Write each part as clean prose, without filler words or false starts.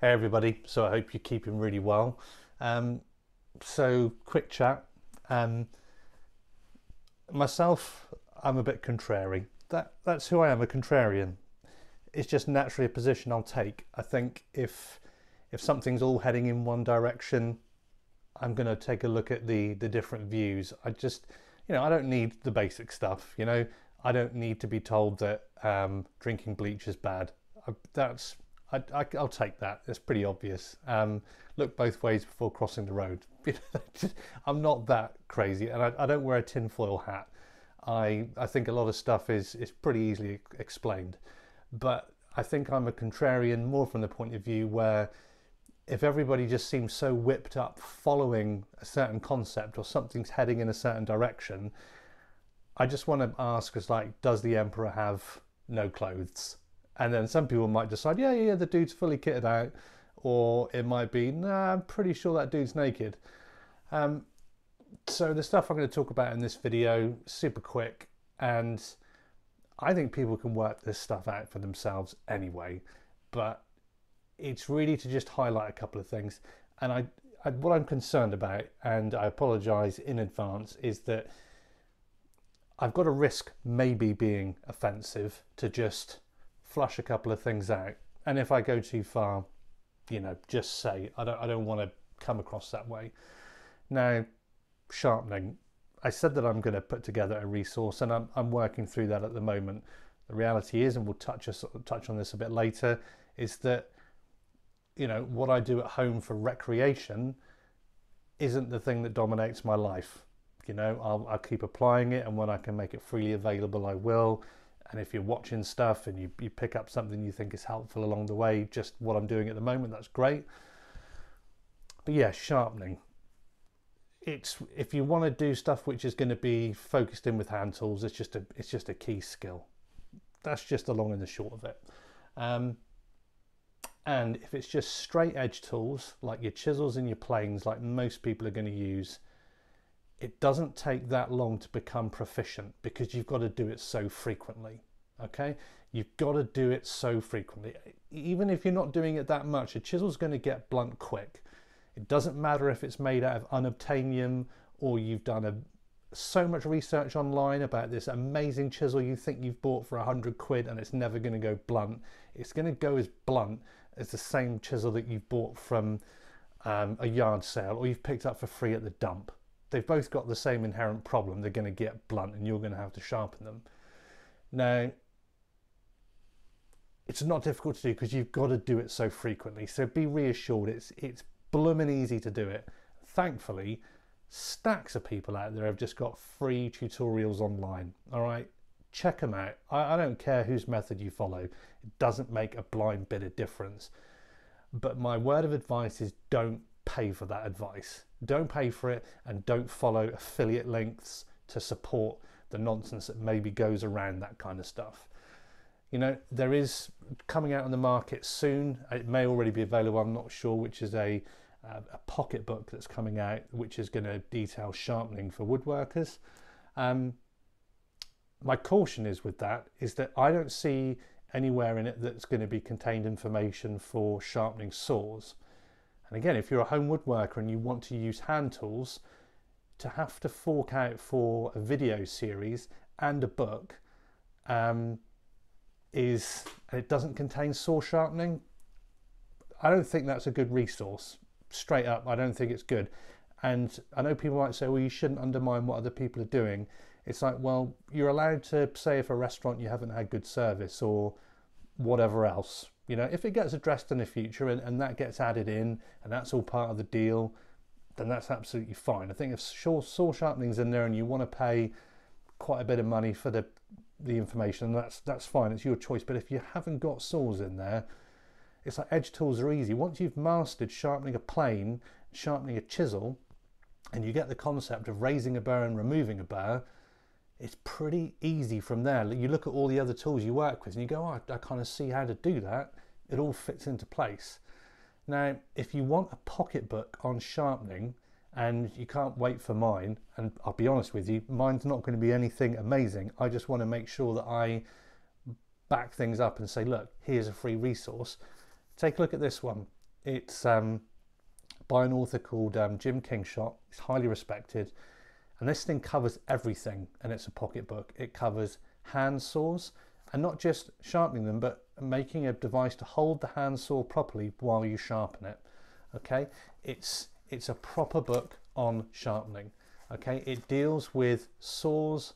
Hey everybody, so I hope you're keeping really well. So quick chat. Um, Myself, I'm a bit contrary. That's who I am, a contrarian. It's just naturally a position I'll take. I think if something's all heading in one direction, I'm going to take a look at the different views. I don't need the basic stuff. I don't need to be told that drinking bleach is bad. I'll take that. It's pretty obvious. Look both ways before crossing the road. I'm not that crazy, and I don't wear a tinfoil hat. I think a lot of stuff is pretty easily explained, but I think I'm a contrarian more from the point of view where if everybody just seems so whipped up following a certain concept or something's heading in a certain direction, I just want to ask, does the emperor have no clothes? And then some people might decide, yeah, the dude's fully kitted out. Or it might be, nah, I'm pretty sure that dude's naked. So the stuff I'm going to talk about in this video, super quick. And I think people can work this stuff out for themselves anyway. But it's really to just highlight a couple of things. And what I'm concerned about, and I apologise in advance, is that I've got to risk maybe being offensive to just flush a couple of things out, and if I go too far, just say I don't want to come across that way. Now, sharpening, I said that I'm going to put together a resource, and I'm working through that at the moment. The reality is, and we'll touch on this a bit later, is that what I do at home for recreation isn't the thing that dominates my life. I'll keep applying it, and when I can make it freely available, I will. And if you're watching stuff and you pick up something you think is helpful along the way, just what I'm doing at the moment, that's great. But yeah, sharpening. If you want to do stuff which is going to be focused in with hand tools, it's just a key skill. That's just the long and the short of it. And if it's just straight edge tools, like your chisels and your planes, like most people are going to use, it doesn't take that long to become proficient because you've got to do it so frequently. Okay, you've got to do it so frequently. Even if you're not doing it that much, a chisel's going to get blunt quick. It doesn't matter if it's made out of unobtainium or you've done so much research online about this amazing chisel you think you've bought for 100 quid and it's never going to go blunt. It's going to go as blunt as the same chisel that you've bought from a yard sale or you've picked up for free at the dump. They've both got the same inherent problem. They're going to get blunt and you're going to have to sharpen them. Now, it's not difficult to do because you've got to do it so frequently. So be reassured, it's blooming easy to do it. Thankfully, stacks of people out there have just got free tutorials online. All right, check them out. I don't care whose method you follow. It doesn't make a blind bit of difference. But my word of advice is don't pay for that advice. Don't pay for it, and don't follow affiliate links to support the nonsense that maybe goes around that kind of stuff. There is coming out on the market soon, it may already be available, I'm not sure, which is a pocket book that's coming out, which is going to detail sharpening for woodworkers. My caution is with that is that I don't see anywhere in it that's going to be contained information for sharpening saws. And again, if you're a home woodworker and you want to use hand tools, to have to fork out for a video series and a book and it doesn't contain saw sharpening, I don't think that's a good resource. Straight up, I don't think it's good. And I know people might say, well, you shouldn't undermine what other people are doing. It's like, well, you're allowed to say if a restaurant you haven't had good service or whatever else. If it gets addressed in the future and that gets added in and that's all part of the deal, then that's absolutely fine. I think if saw sharpening's in there and you want to pay quite a bit of money for the information, that's fine, it's your choice. But if you haven't got saws in there, it's like edge tools are easy. Once you've mastered sharpening a plane, sharpening a chisel, and you get the concept of raising a burr and removing a burr, it's pretty easy from there. You look at all the other tools you work with and you go, oh, I kind of see how to do that. It all fits into place. Now, if you want a pocketbook on sharpening and you can't wait for mine, and I'll be honest with you, mine's not going to be anything amazing. I just want to make sure that I back things up and say, look, here's a free resource. Take a look at this one. It's by an author called Jim Kingshott. It's highly respected. And this thing covers everything, and it's a pocketbook. It covers hand saws, and not just sharpening them, but making a device to hold the hand saw properly while you sharpen it. Okay, it's a proper book on sharpening. Okay, it deals with saws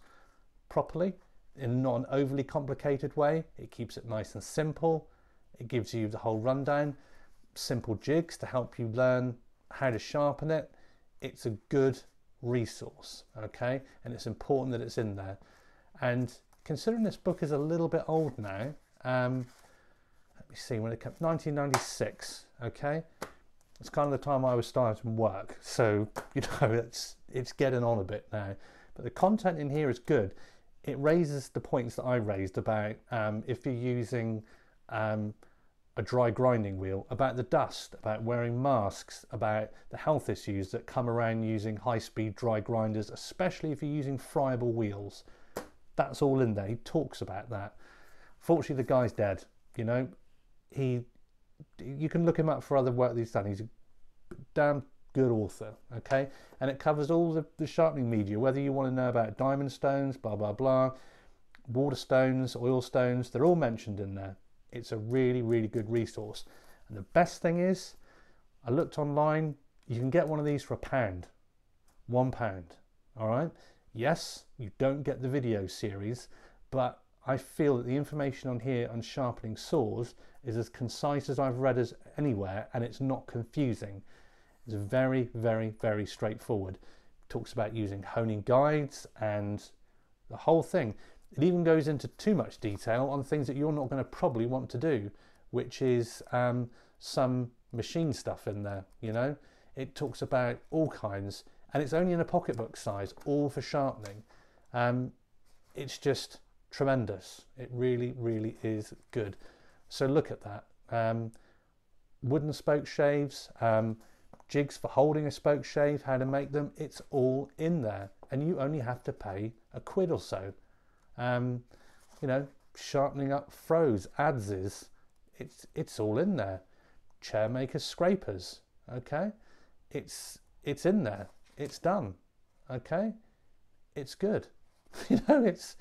properly in not an overly complicated way. It keeps it nice and simple. It gives you the whole rundown, simple jigs to help you learn how to sharpen it. It's a good resource, okay, and it's important that it's in there. And considering this book is a little bit old now, let me see, when it came, 1996, okay, it's kind of the time I was starting work, so you know it's getting on a bit now, but the content in here is good. It raises the points that I raised about if you're using a dry grinding wheel, about the dust, about wearing masks, about the health issues that come around using high-speed dry grinders, especially if you're using friable wheels. That's all in there. He talks about that. Fortunately, the guy's dead. You know, you can look him up for other work that he's done. He's a damn good author, okay? And it covers all the sharpening media, whether you want to know about diamond stones, blah, blah, blah, water stones, oil stones, they're all mentioned in there. It's a really, really good resource. And the best thing is, I looked online, you can get one of these for £1. £1, all right? Yes, you don't get the video series, but I feel that the information on here on sharpening saws is as concise as I've read as anywhere, and it's not confusing. It's very, very, very straightforward. It talks about using honing guides and the whole thing. It even goes into too much detail on things that you're not going to probably want to do, which is some machine stuff in there, you know. It talks about all kinds, and it's only in a pocketbook size, all for sharpening. It's just tremendous. It really, really is good. So look at that. Wooden spoke shaves, jigs for holding a spoke shave, how to make them, it's all in there. And you only have to pay £1 or so. You know, sharpening up froes, adzes, it's all in there. Chair makers, scrapers, okay, it's in there. It's done, okay. It's good. You know, it's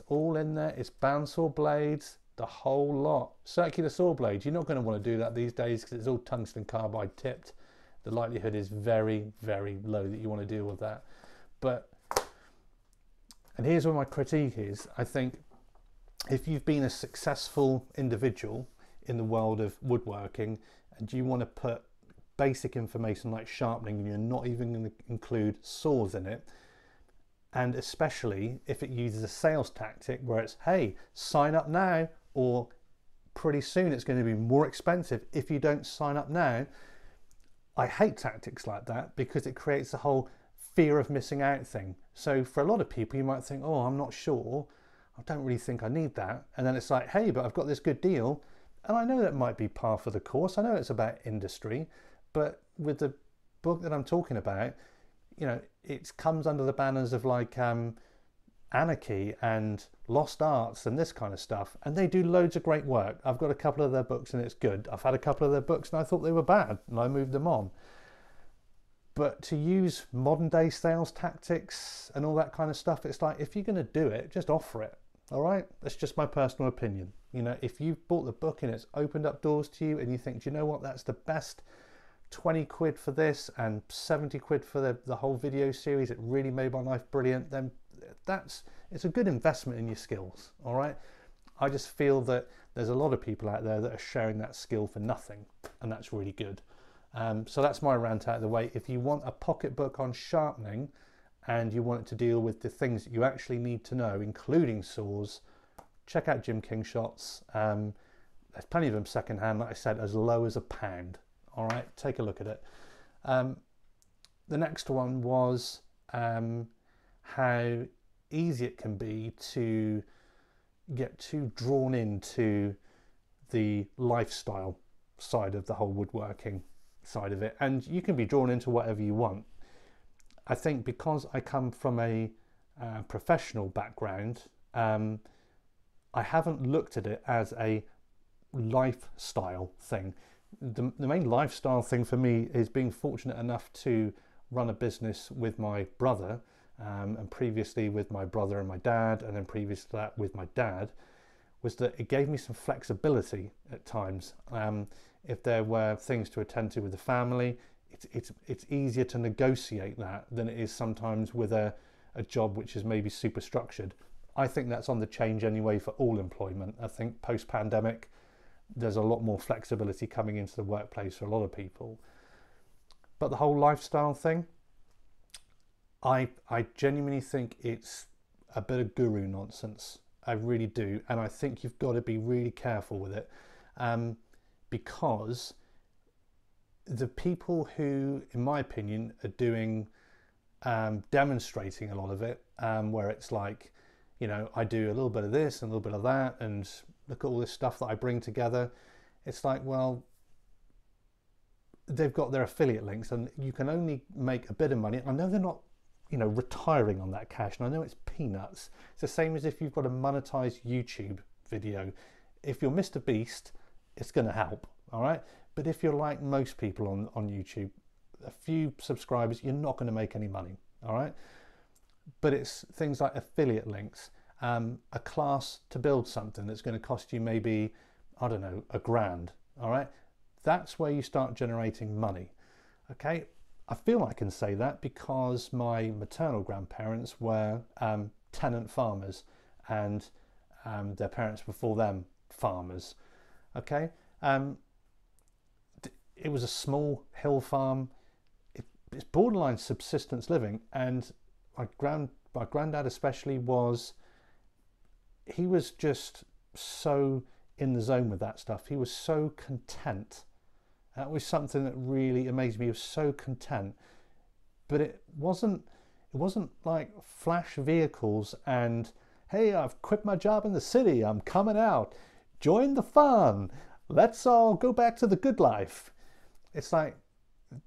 all in there. It's bandsaw blades, the whole lot. Circular saw blades. You're not going to want to do that these days because it's all tungsten carbide tipped. The likelihood is very, very low that you want to deal with that. But and here's where my critique is. I think if you've been a successful individual in the world of woodworking and you want to put basic information like sharpening and you're not even going to include saws in it, and especially if it uses a sales tactic where it's, hey, sign up now, or pretty soon it's going to be more expensive if you don't sign up now. I hate tactics like that because it creates a whole fear of missing out thing. So for a lot of people, you might think, oh, I'm not sure, I don't really think I need that. And then it's like, hey, but I've got this good deal. And I know that might be par for the course. I know it's about industry, but with the book that I'm talking about, you know, it comes under the banners of like anarchy and lost arts and this kind of stuff. And they do loads of great work. I've got a couple of their books and it's good. I've had a couple of their books and I thought they were bad and I moved them on. But to use modern day sales tactics and all that kind of stuff, it's like, if you're going to do it, just offer it. All right. That's just my personal opinion. You know, if you've bought the book and it's opened up doors to you and you think, do you know what, that's the best, 20 quid for this and 70 quid for the whole video series, it really made my life brilliant, then it's a good investment in your skills. All right. I just feel that there's a lot of people out there that are sharing that skill for nothing, and that's really good. So that's my rant out of the way. If you want a pocketbook on sharpening and you want it to deal with the things that you actually need to know, including saws, check out Jim Kingshott's. There's plenty of them secondhand, like I said, as low as £1. All right, take a look at it. The next one was how easy it can be to get too drawn into the lifestyle side of the whole woodworking side of it, and you can be drawn into whatever you want. I think because I come from a professional background, I haven't looked at it as a lifestyle thing. the main lifestyle thing for me is being fortunate enough to run a business with my brother, and previously with my brother and my dad, and then previous to that with my dad, was that it gave me some flexibility at times. If there were things to attend to with the family, it's easier to negotiate that than it is sometimes with a job which is maybe super structured. I think that's on the change anyway for all employment. I think post-pandemic, there's a lot more flexibility coming into the workplace for a lot of people. But the whole lifestyle thing, I genuinely think it's a bit of guru nonsense. I really do. And I think you've got to be really careful with it, because the people who, in my opinion, are doing, demonstrating a lot of it, where it's like, you know, I do a little bit of this and a little bit of that, and look at all this stuff that I bring together. It's like, well, they've got their affiliate links and you can only make a bit of money. I know they're not, you know, retiring on that cash, and I know it's peanuts. It's the same as if you've got a monetized YouTube video. If you're Mr. Beast, it's going to help, all right? But if you're like most people on YouTube, a few subscribers, you're not going to make any money, all right? But it's things like affiliate links, a class to build something that's going to cost you maybe, I don't know, $1,000, all right? That's where you start generating money, okay? I feel I can say that because my maternal grandparents were tenant farmers, and their parents before them farmers, okay? It was a small hill farm. It's borderline subsistence living, and my granddad especially he was just so in the zone with that stuff. He was so content. That was something that really amazed me. He was so content. But it wasn't like flash vehicles and, hey, I've quit my job in the city, I'm coming out, join the fun, let's all go back to the good life. It's like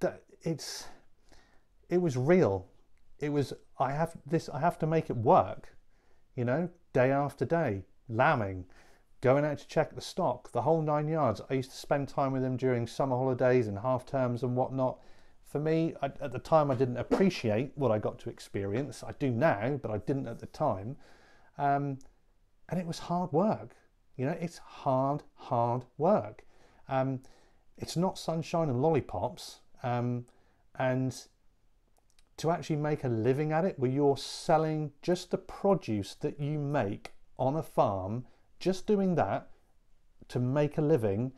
that. It was real. It was, I have to make it work, you know, day after day, lambing, going out to check the stock, the whole 9 yards. I used to spend time with him during summer holidays and half terms and whatnot. For me, at the time, I didn't appreciate what I got to experience. I do now, but I didn't at the time. And it was hard work. You know, it's hard work. It's not sunshine and lollipops. And to actually make a living at it, where you're selling just the produce that you make on a farm, just doing that to make a living,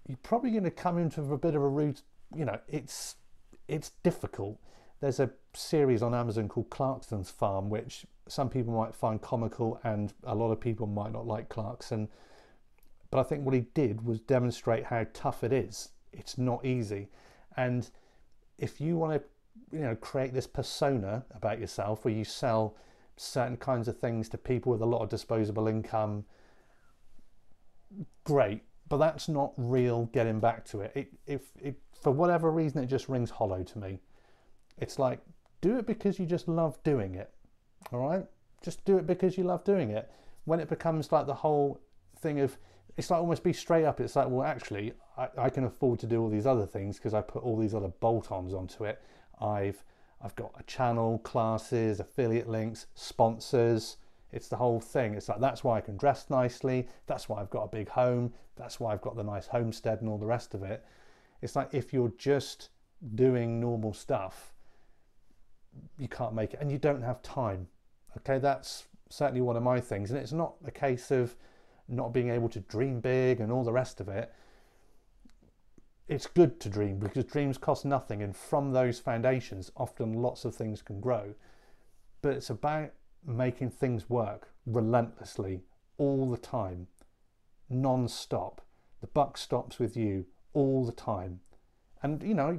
you're probably going to come into a bit of a route. You know, it's difficult. There's a series on Amazon called Clarkson's Farm, which some people might find comical, and a lot of people might not like Clarkson. But I think what he did was demonstrate how tough it is. It's not easy. And if you want to, you know, create this persona about yourself where you sell certain kinds of things to people with a lot of disposable income, great, but that's not real getting back to it. If for whatever reason it just rings hollow to me. It's like, do it because you just love doing it, all right? Just do it because you love doing it. When it becomes like the whole thing of, it's like almost be straight up. It's like, well, actually, I can afford to do all these other things because I put all these other bolt-ons onto it. I've got a channel, classes, affiliate links, sponsors. It's the whole thing. It's like, that's why I can dress nicely. That's why I've got a big home. That's why I've got the nice homestead and all the rest of it. It's like, if you're just doing normal stuff, you can't make it, and you don't have time. Okay, that's certainly one of my things. And it's not a case of not being able to dream big and all the rest of it. It's good to dream because dreams cost nothing, and from those foundations often lots of things can grow. But it's about making things work relentlessly all the time, non-stop. The buck stops with you all the time. And you know,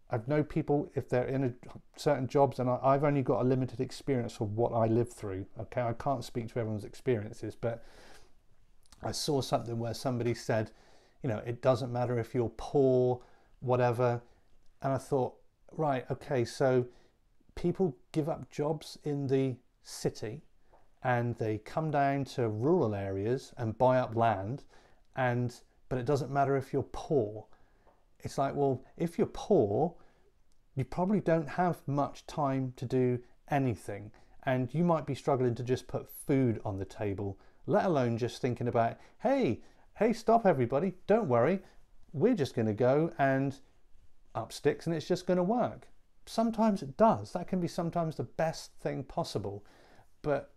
I've known people, if they're in certain jobs, and I've only got a limited experience of what I lived through, okay, I can't speak to everyone's experiences, but I saw something where somebody said, you know, it doesn't matter if you're poor, whatever. And I thought, right, okay, so people give up jobs in the city and they come down to rural areas and buy up land and but it doesn't matter if you're poor. It's like, well, if you're poor, you probably don't have much time to do anything, and you might be struggling to just put food on the table, let alone just thinking about, hey, stop everybody, don't worry, we're just going to go and up sticks and it's just going to work. Sometimes it does. That can be sometimes the best thing possible, but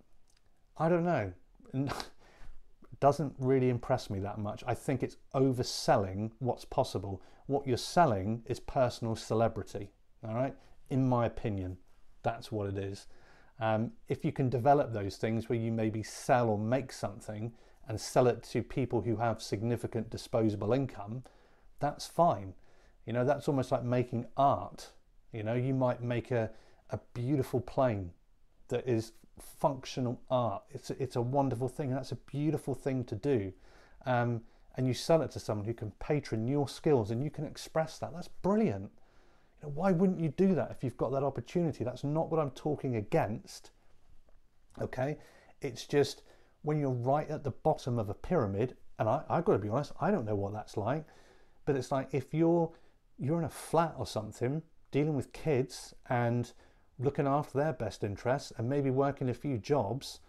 I don't know. It doesn't really impress me that much. I think it's overselling what's possible. What you're selling is personal celebrity, all right? In my opinion, that's what it is. If you can develop those things where you maybe sell or make something and sell it to people who have significant disposable income, that's fine. You know, that's almost like making art. You know, you might make a beautiful plane that is functional art. It's a wonderful thing, and that's a beautiful thing to do. And you sell it to someone who can patron your skills and you can express that. That's brilliant. You know, why wouldn't you do that if you've got that opportunity? That's not what I'm talking against. Okay? It's just when you're right at the bottom of a pyramid, and I've got to be honest, I don't know what that's like, but it's like if you're in a flat or something, dealing with kids and looking after their best interests and maybe working a few jobs,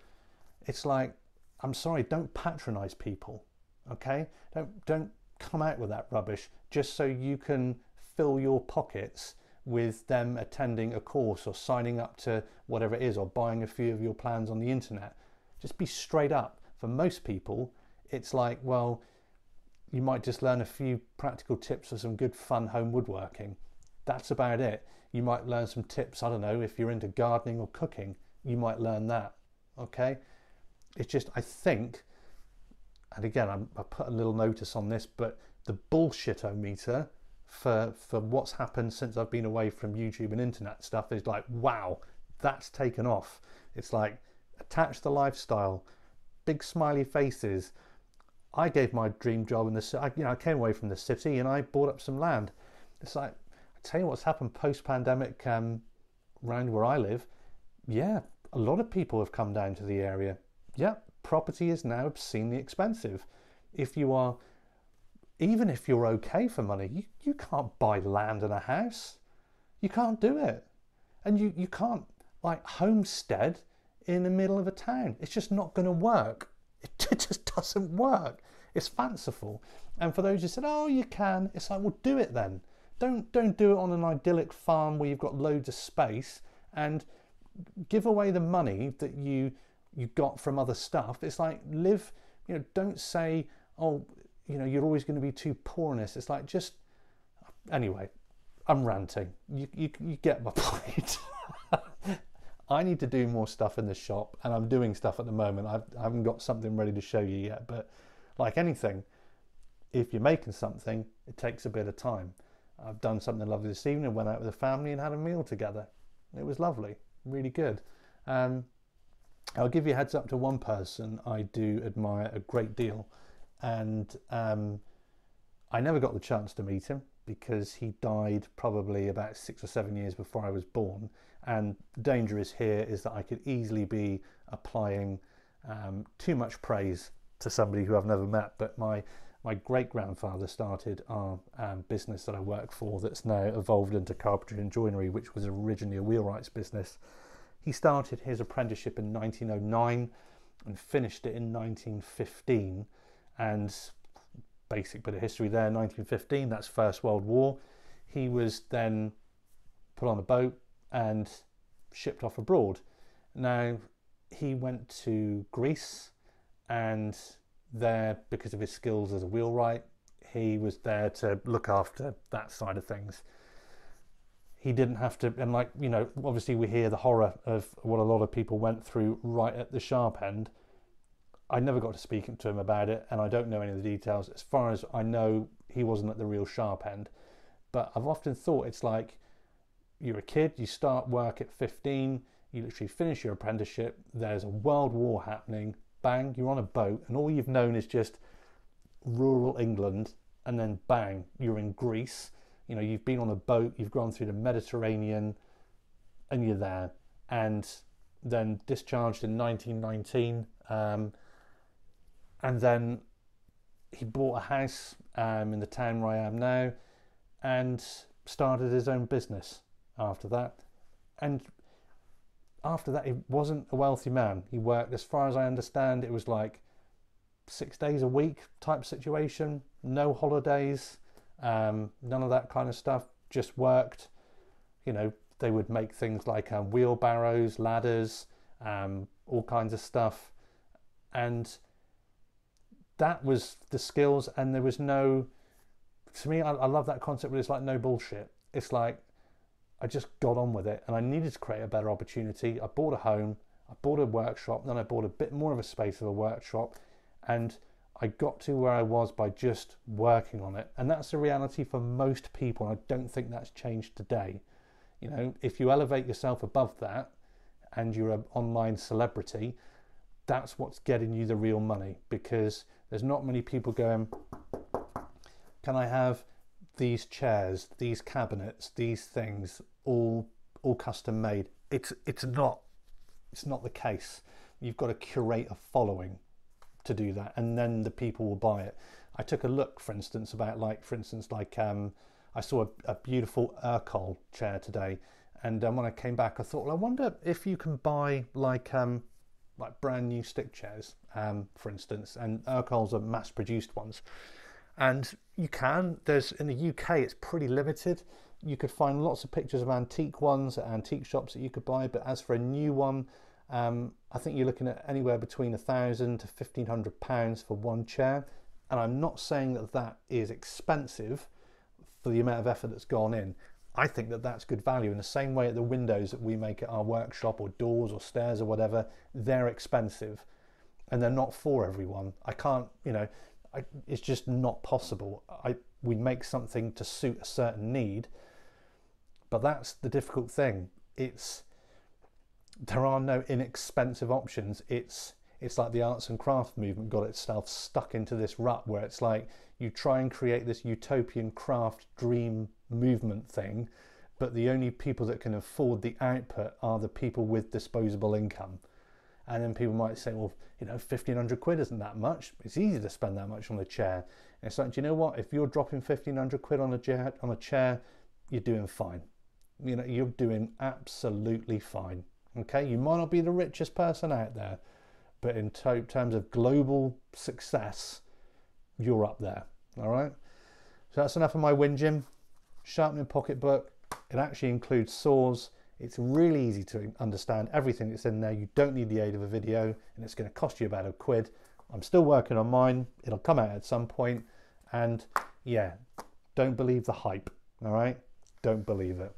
it's like, I'm sorry, don't patronize people, okay? Don't come out with that rubbish just so you can fill your pockets with them attending a course or signing up to whatever it is or buying a few of your plans on the internet. Just be straight up. For most people, it's like, well, you might just learn a few practical tips for some good fun home woodworking. That's about it. You might learn some tips, I don't know, if you're into gardening or cooking, you might learn that, okay? It's just, I think, and again, I put a little notice on this, but the bullshit-o-meter for what's happened since I've been away from YouTube and internet stuff is like, wow, that's taken off. It's like, attach the lifestyle, big smiley faces. I gave my dream job in the, I came away from the city and I bought up some land. It's like, I tell you what's happened post-pandemic around where I live. Yeah, a lot of people have come down to the area. Yeah, property is now obscenely expensive. Even if you're okay for money, you can't buy land and a house. You can't do it. And you can't like homestead in the middle of a town. It's just not going to work. It just doesn't work. It's fanciful. And for those who said, oh, you can, it's like, well, do it then. Don't do it on an idyllic farm where you've got loads of space and give away the money that you got from other stuff. It's like, live, you know, don't say, oh, you know, you're always going to be too poor in this. It's like, just, anyway, I'm ranting. You get my point. I need to do more stuff in the shop, and I'm doing stuff at the moment. I haven't got something ready to show you yet, but like anything, if you're making something, it takes a bit of time. I've done something lovely this evening, went out with the family and had a meal together. It was lovely, really good. I'll give you a heads up to one person I do admire a great deal, and I never got the chance to meet him because he died probably about 6 or 7 years before I was born. And the danger is here is that I could easily be applying too much praise to somebody who I've never met. But my great-grandfather started our business that I work for that's now evolved into carpentry and joinery, which was originally a wheelwright's business. He started his apprenticeship in 1909 and finished it in 1915. And basic bit of history there, 1915, that's First World War. He was then put on a boat and shipped off abroad. Now, he went to Greece, and there, because of his skills as a wheelwright, he was there to look after that side of things. He didn't have to, and like, you know, obviously we hear the horror of what a lot of people went through right at the sharp end. I never got to speak to him about it, and I don't know any of the details. As far as I know, he wasn't at the real sharp end. But I've often thought it's like, you're a kid, you start work at 15, you literally finish your apprenticeship, there's a world war happening, bang, you're on a boat, and all you've known is just rural England, and then bang, you're in Greece. You know, you've been on a boat, you've gone through the Mediterranean, and you're there. And then discharged in 1919, and then he bought a house in the town where I am now and started his own business after that. And after that, he wasn't a wealthy man. He worked, as far as I understand, it was like 6 days a week type situation, no holidays, none of that kind of stuff, just worked. You know, they would make things like wheelbarrows, ladders, all kinds of stuff. And that was the skills, and there was no, to me, I love that concept where it's like no bullshit. It's like, I just got on with it, and I needed to create a better opportunity. I bought a home, I bought a workshop, then I bought a bit more of a space of a workshop, and I got to where I was by just working on it. And that's the reality for most people, and I don't think that's changed today. You know, if you elevate yourself above that and you're an online celebrity, that's what's getting you the real money, because there's not many people going, can I have these chairs, these cabinets, these things all custom made? It's not the case. You've got to curate a following to do that, and then the people will buy it. I took a look, for instance, about I saw a beautiful Urkel chair today, and when I came back, I thought, well, I wonder if you can buy like brand new stick chairs, for instance, and Urkel's are mass-produced ones, and you can. There's, in the UK, it's pretty limited. You could find lots of pictures of antique ones at antique shops that you could buy, but as for a new one, I think you're looking at anywhere between £1,000 to £1,500 for one chair. And I'm not saying that that is expensive for the amount of effort that's gone in. I think that that's good value. In the same way, the windows that we make at our workshop, or doors or stairs or whatever, they're expensive, and they're not for everyone. I can't, it's just not possible. We make something to suit a certain need, but that's the difficult thing. There are no inexpensive options. It's like the arts and crafts movement got itself stuck into this rut where it's like you try and create this utopian craft dream movement thing, but the only people that can afford the output are the people with disposable income. And then people might say, well, £1,500 isn't that much. It's easy to spend that much on a chair. And it's like, do you know what? If you're dropping £1,500 on a chair, you're doing fine. You're doing absolutely fine. Okay, you might not be the richest person out there, but in terms of global success, you're up there. All right. So that's enough of my whinging. Sharpening pocketbook. It actually includes saws. It's really easy to understand everything that's in there. You don't need the aid of a video, and it's going to cost you about £1. I'm still working on mine. It'll come out at some point. And yeah, don't believe the hype. All right. Don't believe it.